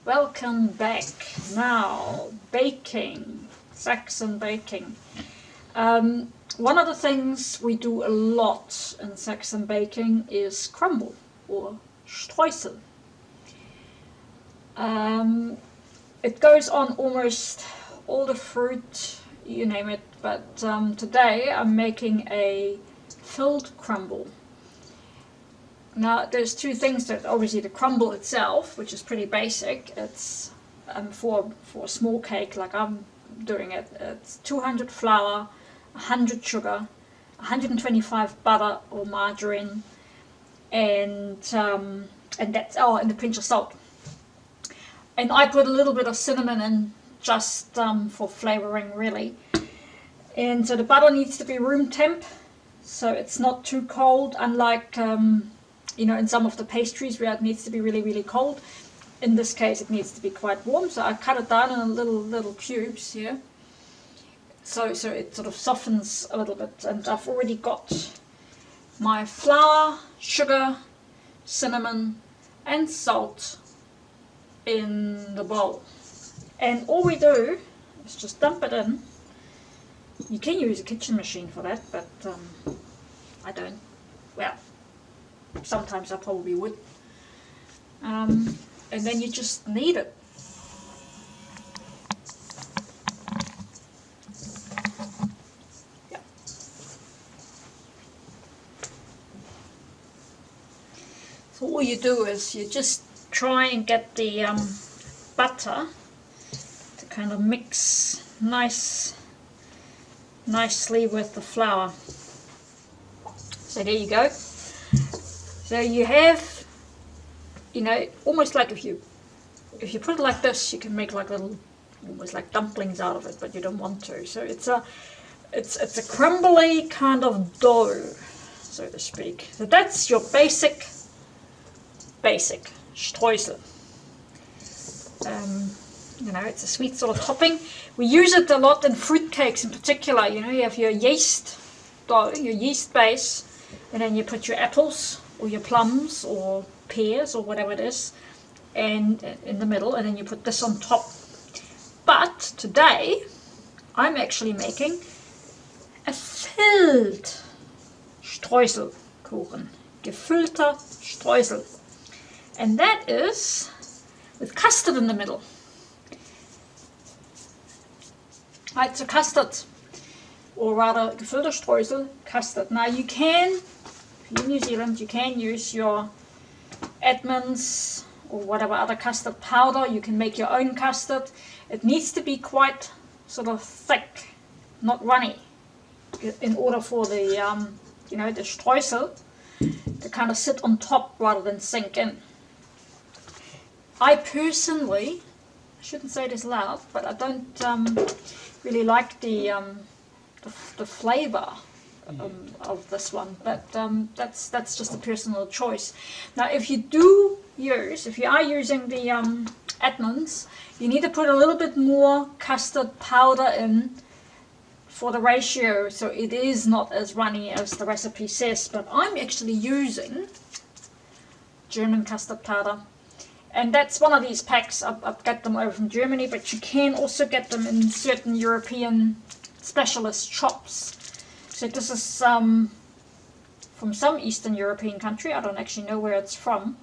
Welcome back. Now, baking, Saxon baking. One of the things we do a lot in Saxon baking is crumble or Streussel. It goes on almost all the fruit, you name it, but today I'm making a filled crumble. Now there's two things to it. Obviously the crumble itself, which is pretty basic. It's for a small cake like I'm doing it. It's 200 flour, 100 sugar, 125 butter or margarine, and that's and a pinch of salt. And I put a little bit of cinnamon in just for flavoring really. And so the butter needs to be room temp, so it's not too cold, unlike in some of the pastries where it needs to be really, really cold. In this case it needs to be quite warm, so I cut it down in little cubes here. So it sort of softens a little bit, and I've already got my flour, sugar, cinnamon and salt in the bowl. And all we do is just dump it in. You can use a kitchen machine for that, but I don't. Well, sometimes I probably would. And then you just knead it. Yeah. So all you do is you just try and get the butter to kind of mix nicely with the flour. So there you go. So you have, almost like if you put it like this, you can make like little, almost like dumplings out of it, but you don't want to. So it's a crumbly kind of dough, so to speak. So that's your basic Streusel. It's a sweet sort of topping. We use it a lot in fruit cakes in particular. You have your yeast dough, your yeast base, and then you put your apples or your plums or pears or whatever it is, and in the middle, and then you put this on top. But today I'm actually making a filled Streusselkuchen, Gefüllter Streusel, and that is with custard in the middle. Right, so custard, or rather Gefüllter Streusel, custard. Now you can, if you're in New Zealand, you can use your Edmonds or whatever other custard powder. You can make your own custard. It needs to be quite sort of thick, not runny, in order for the the Streusel to kind of sit on top rather than sink in. I personally, I shouldn't say this loud, but I don't really like the flavor of this one, but that's just a personal choice. Now if you are using the Edmonds, you need to put a little bit more custard powder in for the ratio, so it is not as runny as the recipe says. But I'm actually using German custard powder, and that's one of these packs. I've got them over from Germany, but you can also get them in certain European specialist shops. So this is from some Eastern European country. I don't actually know where it's from,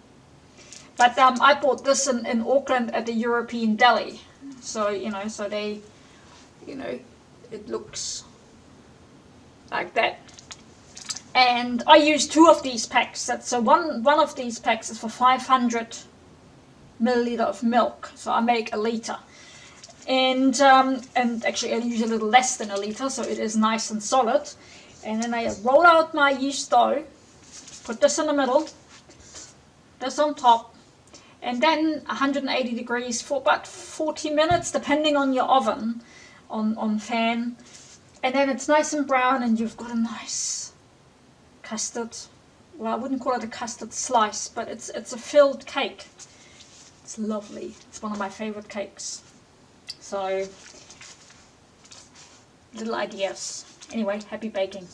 but I bought this in Auckland at the European Deli. So so they, it looks like that. And I use two of these packs. So one of these packs is for 500 milliliter of milk. So I make a liter. And actually I use a little less than a liter, so it is nice and solid. And then I roll out my yeast dough, put this in the middle, this on top, and then 180 degrees for about 40 minutes, depending on your oven, on fan. And then it's nice and brown, and you've got a nice custard. Well, I wouldn't call it a custard slice, but it's a filled cake. It's lovely. It's one of my favorite cakes. So, little ideas. Anyway, happy baking.